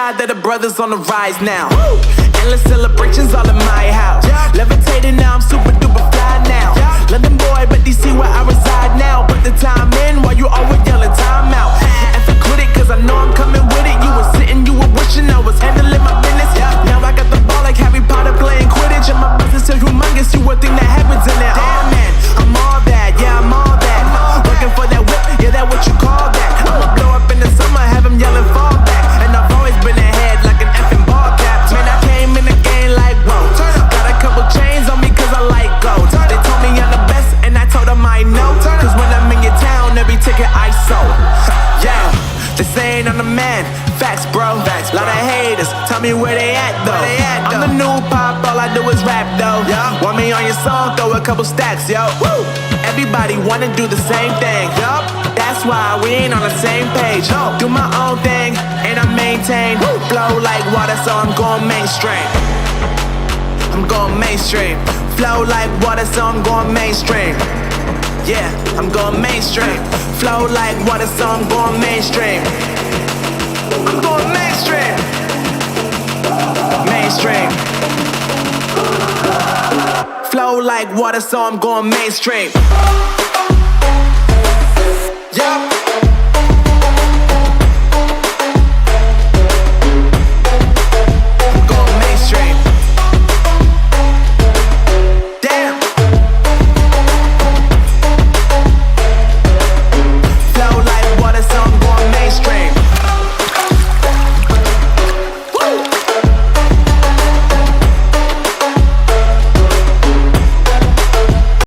glad that the brothers on the rise now. Endless celebrations all in my house. Levitating now, I'm super duper fly now. London boy, but DC where I reside now. Put the time in while you always yelling time out. And for quit it, cause I know I'm coming with it. You were sitting, you were wishing I was handling my business. Now I got the ball like Harry Potter playing Quidditch. And my business is humongous, you would think that happens in it. Damn man, I'm all that, yeah I'm all that. Working for that whip, yeah that what you call that. I'ma blow up in the summer, have him yelling fall back. And I've always been ahead like an effing ball cap. Man, I came in the game like whoa. Got a couple chains on me cause I like gold. They told me I'm the best and I told them I know. Cause when I'm in your town, every ticket I sold. Yeah, they saying I'm the man. Facts, bro. Lot of haters, tell me where they at though. I'm the new pop, all I do is rap though. Want me on your song, throw a couple stacks, yo. Woo! Everybody wanna do the same thing. That's why we ain't on the same page. Do my own thing, and I maintain. Flow like water, so I'm going mainstream. I'm going mainstream. Flow like water, so I'm going mainstream. Yeah, I'm going mainstream. Flow like water, so I'm going mainstream. I'm going mainstream. Mainstream. Flow like water, so I'm going mainstream. Yeah.